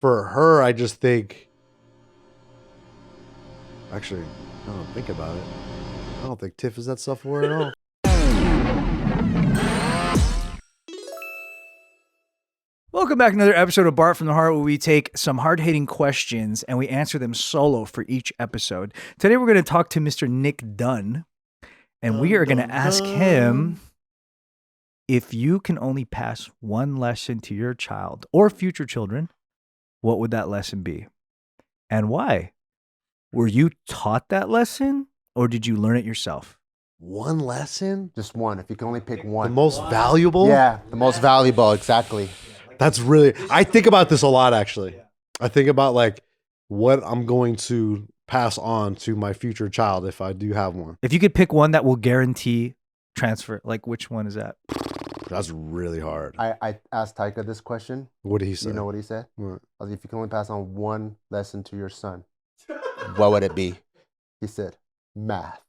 for her, I just think. Actually, I don't think about it. I don't think Tiff is that self-aware at all. Welcome back to another episode of Bart from the Heart, where we take some hard-hitting questions and we answer them solo for each episode. Today we're going to talk to Mr. Nick Dunn, and we are going to ask him if you can only pass one lesson to your child or future children, what would that lesson be? And why? Were you taught that lesson or did you learn it yourself? One lesson? Just one. If you can only pick one. The most valuable? Yeah, the most valuable, exactly. That's really, I think about this a lot, actually. I think about like what I'm going to pass on to my future child if I do have one. If you could pick one that will guarantee transfer, like which one is that? That's really hard. I asked Taika this question. What did he say? You know what he said? What? I was like, if you can only pass on one lesson to your son, what would it be? He said, math.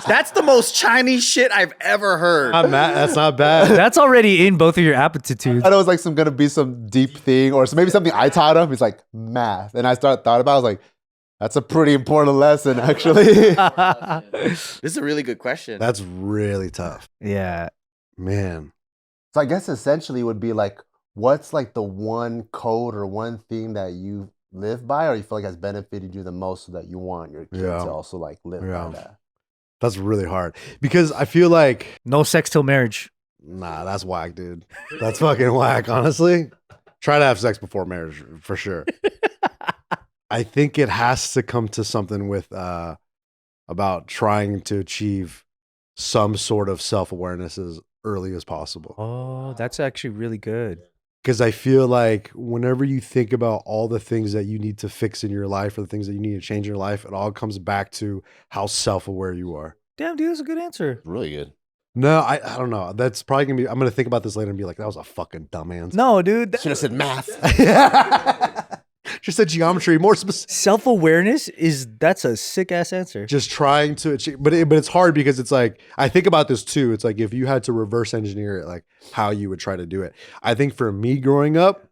That's the most Chinese shit I've ever heard. That's not bad. That's already in both of your aptitudes. I know it was like gonna be some deep thing or maybe something I taught him. He's like, math. And I thought about it. I was like, that's a pretty important lesson, actually. This is a really good question. That's really tough. Yeah. Man. So I guess essentially it would be like, what's like the one code or one thing that you live by or you feel like has benefited you the most so that you want your kids to also like live by that? That's really hard because I feel like no sex till marriage. Nah, that's whack, dude. That's fucking whack, honestly. Try to have sex before marriage for sure. I think it has to come to something with about trying to achieve some sort of self-awareness as early as possible. Oh, that's actually really good. Because I feel like whenever you think about all the things that you need to fix in your life or the things that you need to change in your life, it all comes back to how self-aware you are. Damn, dude, that's a good answer. Really good. No, I don't know. That's probably going to be, I'm going to think about this later and be like, that was a fucking dumb answer. No, dude. Should have said math. Just said geometry, more specific. Self-awareness that's a sick ass answer. Just trying to achieve, but it's hard because it's like, I think about this too. It's like if you had to reverse engineer it, like how you would try to do it. I think for me growing up,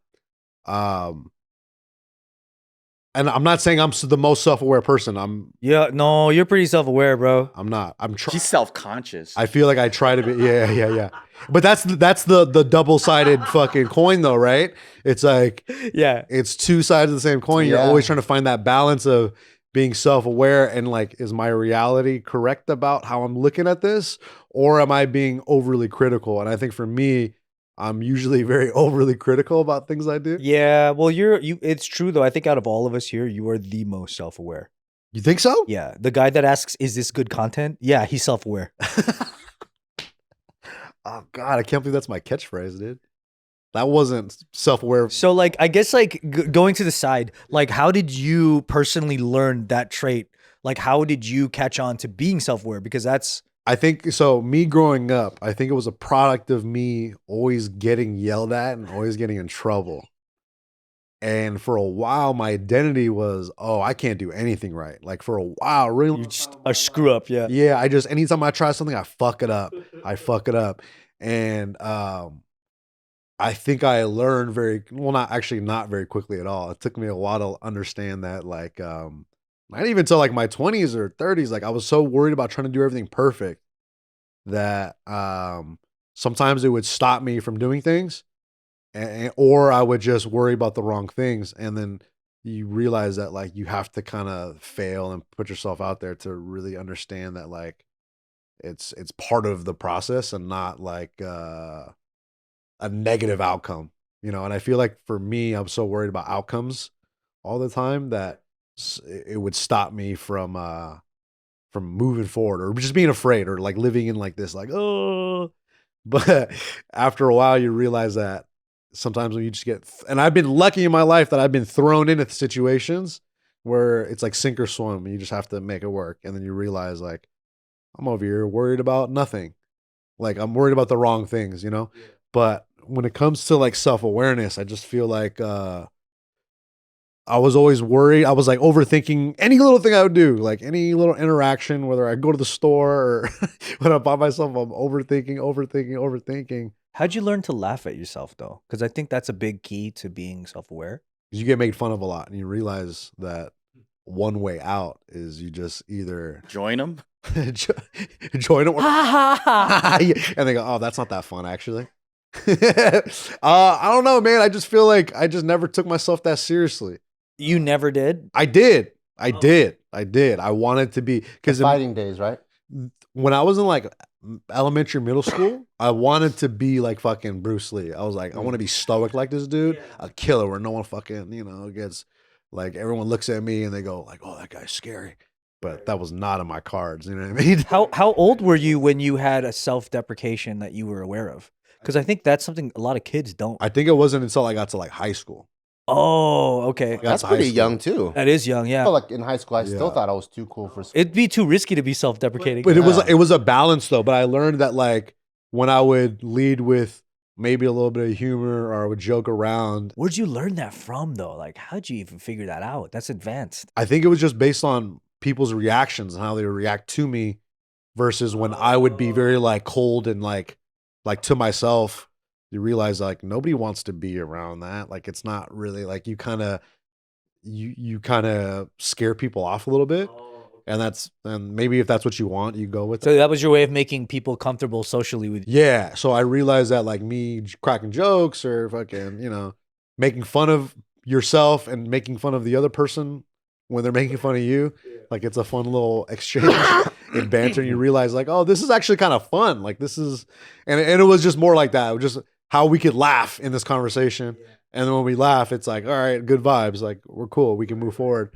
and I'm not saying I'm the most self-aware person. No, you're pretty self-aware, bro. I'm not. He's self-conscious. I feel like I try to be. Yeah. But that's the double-sided fucking coin, though, right? It's like, yeah, it's two sides of the same coin. You're always trying to find that balance of being self-aware and like, is my reality correct about how I'm looking at this, or am I being overly critical? And I think for me, I'm usually very overly critical about things I do. Yeah, well, it's true though. I think out of all of us here, you are the most self-aware. You think so? Yeah, the guy that asks, "Is this good content?" Yeah, he's self-aware. Oh God, I can't believe that's my catchphrase, dude. That wasn't self-aware. So, like, I guess, like, going to the side, like, how did you personally learn that trait? Like, how did you catch on to being self-aware? Because that's... I think, so me growing up, I think it was a product of me always getting yelled at and always getting in trouble. And for a while, my identity was, oh, I can't do anything right. Like for a while, really. You're just a screw up, yeah. Yeah, anytime I try something, I fuck it up. And I think I learned not very quickly at all. It took me a while to understand that, like, not even until like my 20s or 30s, like I was so worried about trying to do everything perfect that sometimes it would stop me from doing things, or I would just worry about the wrong things. And then you realize that like you have to kind of fail and put yourself out there to really understand that like it's part of the process and not like a negative outcome, you know? And I feel like for me, I'm so worried about outcomes all the time that it would stop me from moving forward or just being afraid or like living in like this, like, oh, but after a while you realize that sometimes when you just get, and I've been lucky in my life that I've been thrown into situations where it's like sink or swim and you just have to make it work. And then you realize like, I'm over here worried about nothing. Like I'm worried about the wrong things, you know? Yeah. But when it comes to like self-awareness, I just feel like, I was always worried. I was like overthinking any little thing I would do, like any little interaction, whether I go to the store or when I'm by myself, I'm overthinking. How'd you learn to laugh at yourself though? Because I think that's a big key to being self-aware. You get made fun of a lot, and you realize that one way out is you just either Join them. join it, and they go, "Oh, that's not that fun, actually." I don't know, man. I just feel like I just never took myself that seriously. You never did? I did. I wanted to be because Fighting days, right? when I was in like elementary, middle school, I wanted to be like fucking Bruce Lee. I was like, I want to be stoic like this dude, a killer where no one fucking, gets like everyone looks at me and they go like, oh, that guy's scary. But that was not in my cards. You know what I mean? How old were you when you had a self-deprecation that you were aware of? Because I think that's something a lot of kids don't. I think it wasn't until I got to like high school. Oh, okay. That's pretty young too. That is young, yeah. I felt like in high school, I still thought I was too cool for school. It'd be too risky to be self-deprecating. But it was a balance though. But I learned that like when I would lead with maybe a little bit of humor or I would joke around. Where'd you learn that from though? Like, how'd you even figure that out? That's advanced. I think it was just based on people's reactions and how they would react to me versus when I would be very like cold and like to myself. You realize like nobody wants to be around that. Like it's not really like you kind of scare people off a little bit. And maybe if that's what you want, you go with it. So that was your way of making people comfortable socially with you. Yeah. So I realized that like me cracking jokes or fucking, making fun of yourself and making fun of the other person when they're making fun of you, like it's a fun little exchange in banter. And you realize like, oh, this is actually kind of fun. Like this is, and it was just more like that. It was just how we could laugh in this conversation. Yeah. And then when we laugh, it's like, all right, good vibes. Like we're cool. We can move forward.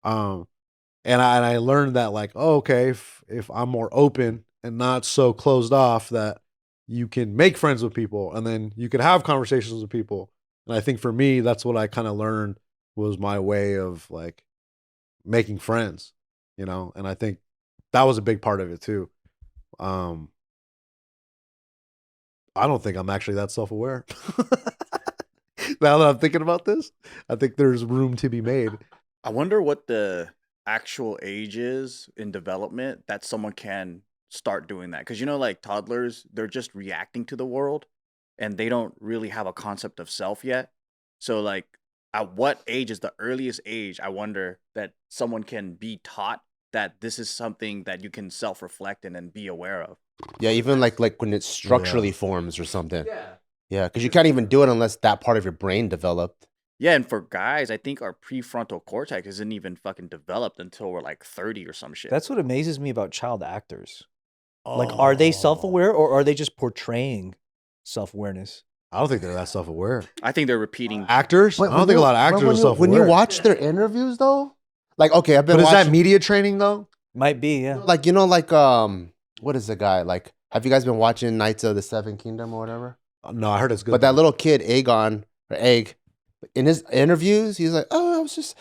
And I learned that like, oh, okay, if I'm more open and not so closed off, that you can make friends with people and then you can have conversations with people. And I think for me, that's what I kind of learned was my way of like making friends, and I think that was a big part of it too. I don't think I'm actually that self-aware. Now that I'm thinking about this, I think there's room to be made. I wonder what the actual age is in development that someone can start doing that. Because, like toddlers, they're just reacting to the world and they don't really have a concept of self yet. So, like, at what age is the earliest age, I wonder, that someone can be taught that this is something that you can self-reflect and then be aware of? Yeah, even like when it structurally forms or something. Yeah, because you can't even do it unless that part of your brain developed. Yeah, and for guys, I think our prefrontal cortex isn't even fucking developed until we're like 30 or some shit. That's what amazes me about child actors. Like, are they self-aware or are they just portraying self-awareness? I don't think they're that self-aware. I think they're repeating actors. I don't think a lot of actors are self-aware. When you watch their interviews, though, like okay, I've been. But watching, is that media training though? Might be, yeah. Like what is the guy like? Have you guys been watching Knights of the Seven Kingdom or whatever? No, I heard it's good. But that little kid, Egg, in his interviews, he's like, "Oh, I was just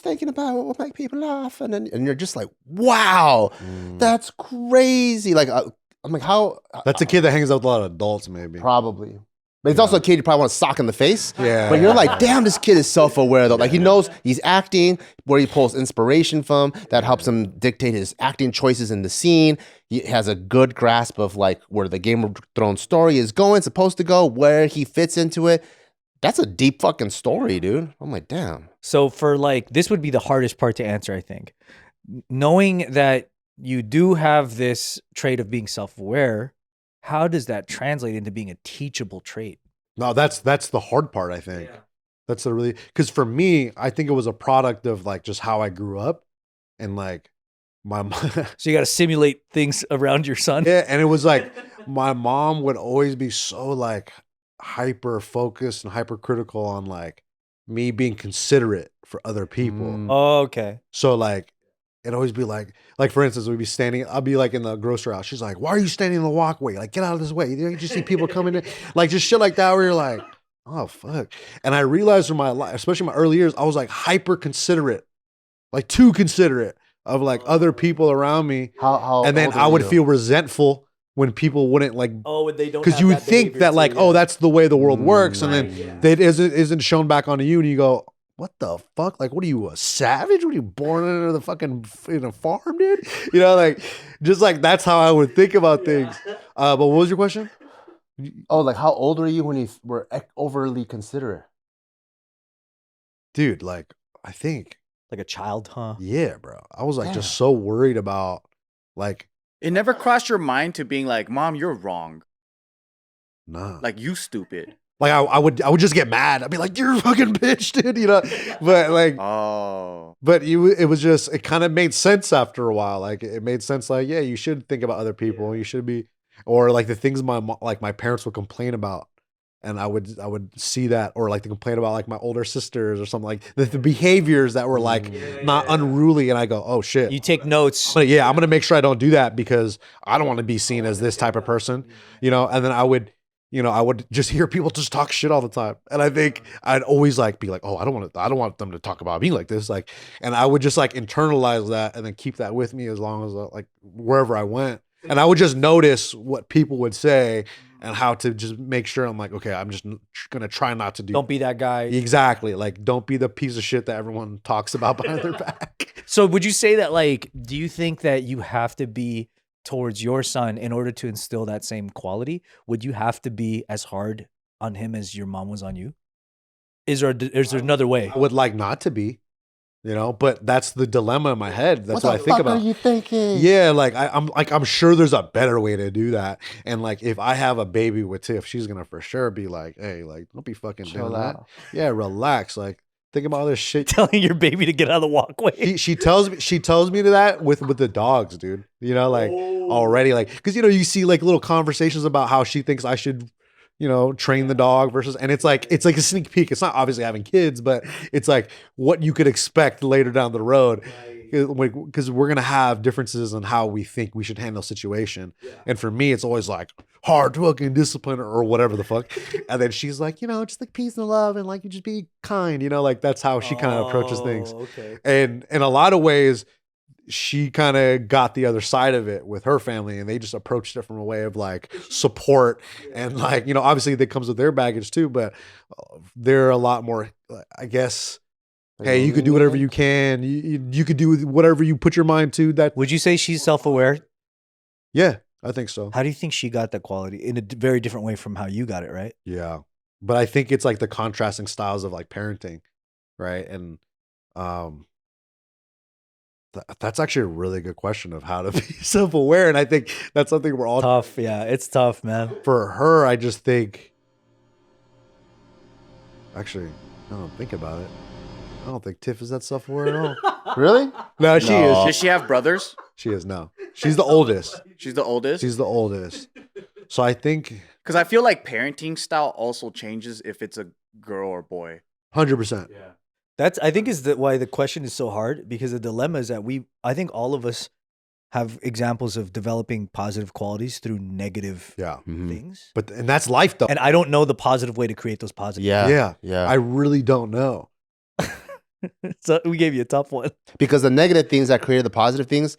thinking about what would make people laugh," and you're just like, "Wow, that's crazy!" Like, I'm like, how? That's a kid that hangs out with a lot of adults, maybe. Probably. But it's also a kid you probably want to sock in the face. Yeah. But you're like, damn, this kid is self-aware though. Like he knows he's acting, where he pulls inspiration from, that helps him dictate his acting choices in the scene. He has a good grasp of like where the Game of Thrones story is supposed to go, where he fits into it. That's a deep fucking story, dude. I'm like, damn. So for like, this would be the hardest part to answer, I think. Knowing that you do have this trait of being self-aware, how does that translate into being a teachable trait? No, that's the hard part, I think. Yeah. That's because for me, I think it was a product of like just how I grew up and like my mom. So you got to simulate things around your son? Yeah, and it was like my mom would always be so like hyper focused and hypercritical on like me being considerate for other people. Oh, okay. So like it'd always be like for instance, we'd be standing, I'll be like in the grocery house. She's like, "Why are you standing in the walkway? Like, get out of this way. You just see people coming in." Like just shit like that where you're like, oh fuck. And I realized from my life, especially my early years, I was like hyper considerate, like too considerate of like other people around me. How and then I would feel resentful when people wouldn't like, when they don't, because you would think that like, oh, that's the way the world works. And then that isn't shown back onto you. And you go, what the fuck? Like, what are you, a savage? Were you born into the fucking in a farm, dude? Like, just like that's how I would think about things. But what was your question? Oh, like how old were you when you were overly considerate? Dude, like I think, Like a child, huh? yeah, bro. I was like Damn. just so worried about like, It never crossed your mind to being like, Mom, you're wrong. nah. Like, you stupid. Like I would just get mad. I'd be like, "You're a fucking bitch, dude," you know. But like, Oh. but it was just, it kind of made sense after a while. Like it made sense. Like, yeah, you should think about other people. You should be, or like the things my parents would complain about, and I would see that, or like they complain about like my older sisters or something, like the behaviors that were like not unruly, and I go, oh shit. You take notes. But yeah, I'm gonna make sure I don't do that because I don't want to be seen as this type of person, you know. And then I would just hear people just talk shit all the time, and I think I'd always like be like, oh, I don't want them to talk about me like this, like, and I would just like internalize that and then keep that with me as long as like wherever I went, and I would just notice what people would say and how to just make sure I'm like, okay, I'm just gonna try not to do. Don't be that guy. Exactly, like don't be the piece of shit that everyone talks about behind their back. So would you say that, like, do you think that you have to be towards your son in order to instill that same quality? Would you have to be as hard on him as your mom was on you? Is there another way? I would like not to be, you know, but that's the dilemma in my head. That's what I think What the about. fuck are you thinking? Yeah, like I'm sure there's a better way to do that. And like if I have a baby with Tiff, she's gonna for sure be like, hey, like don't be fucking Chill doing that. out. Yeah, relax. Like think about all this shit. Telling your baby to get out of the walkway. She tells me to that with the dogs, dude. You know, like already, like, because you know you see like little conversations about how she thinks I should, you know, train the dog versus, and it's like a sneak peek. It's not obviously having kids, but it's like what you could expect later down the road, because we're gonna have differences on how we think we should handle a situation. And for me, it's always like hard fucking discipline or whatever the fuck. And then she's like, you know, just like peace and love and like you just be kind, you know, like that's how she kind of approaches things. Okay. And in a lot of ways, she kind of got the other side of it with her family, and they just approached it from a way of like support and like, you know, obviously that comes with their baggage too, but they're a lot more, I guess, hey, you could do whatever you can. You could do whatever you put your mind to. That Would you say she's self-aware? Yeah, I think so. How do you think she got that quality in a very different way from how you got it, right? Yeah, but I think it's like the contrasting styles of like parenting, right? And that's actually a really good question of how to be self-aware, and I think that's something we're all Tough. Yeah, it's tough, man. For her, I just think, actually, I don't think about it. I don't think Tiff is that self-aware at all. Really? No, she is. Does she have brothers? She is. No, she's the oldest. She's the oldest? She's the oldest. So I think Because I feel like parenting style also changes if it's a girl or boy. 100%. That's, I think, is why the question is so hard, because the dilemma is that I think all of us have examples of developing positive qualities through negative Yeah. things. And that's life though. And I don't know the positive way to create those positive. Yeah. I really don't know. So we gave you a tough one. Because the negative things that created the positive things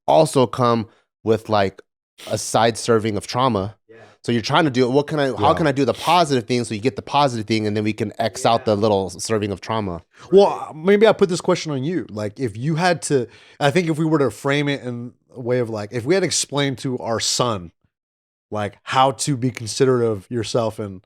also come with like a side serving of trauma. So you're trying to do it. How can I do the positive thing so you get the positive thing, and then we can X out the little serving of trauma? Well, maybe I put this question on you. Like if you had to, I think if we were to frame it in a way of like, if we had to explain to our son, like how to be considerate of yourself and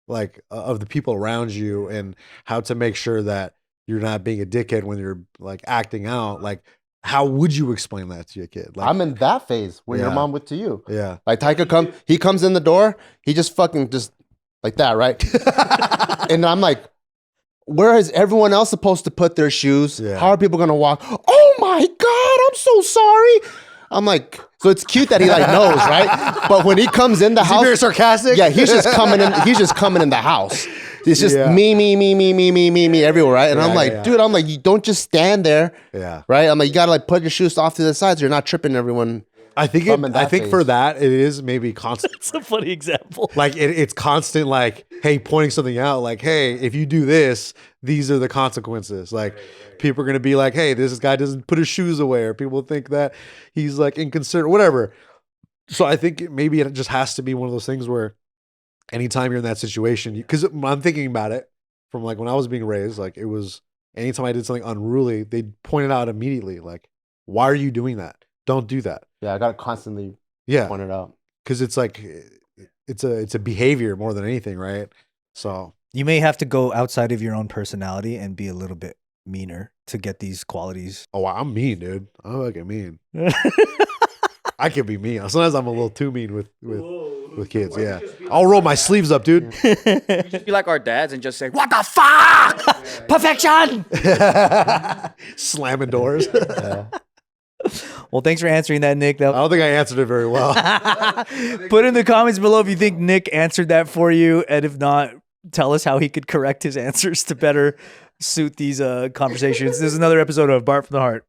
like of the people around you, and how to make sure that you're not being a dickhead when you're like acting out, like how would you explain that to your kid? Like, I'm in that phase where your Yeah. mom went to you. yeah. Like he comes in the door, he just fucking just like that, right? And I'm like, where is everyone else supposed to put their shoes? Yeah. How are people gonna walk? Oh my God, I'm so sorry. I'm like, so it's cute that he like knows, right? But when he comes in the Is he house, very sarcastic? yeah, he's just coming in. He's just coming in the house. It's just Yeah. me everywhere, right? And Yeah, I'm like, yeah. dude, I'm like, you don't just stand there, Yeah. right? I'm like, you gotta like put your shoes off to the side so you're not tripping everyone. I think I'm in that for phase. that, it is maybe constant. It's a funny example. Like it's constant, like, hey, pointing something out, like, hey, if you do this, these are the consequences. Like, people are gonna be like, hey, this guy doesn't put his shoes away, or people think that he's like inconsiderate, whatever. So I think maybe it just has to be one of those things where anytime you're in that situation, because I'm thinking about it from like when I was being raised, like it was anytime I did something unruly, they'd point it out immediately, like, why are you doing that? Don't do that. Yeah, I gotta constantly Yeah, point it out. because it's like it's a behavior more than anything, right? So You may have to go outside of your own personality and be a little bit meaner to get these qualities. oh, I'm mean, dude. I'm fucking mean. I can be mean. Sometimes I'm a little too mean with kids. Yeah, I'll roll my sleeves up, dude. Just be like our dads and just say, "What the fuck?" Perfection. Slamming doors. Well, thanks for answering that, Nick. I don't think I answered it very well. Put in the comments below if you think Nick answered that for you, and if not, tell us how he could correct his answers to better suit these conversations. This is another episode of Bart from the Heart.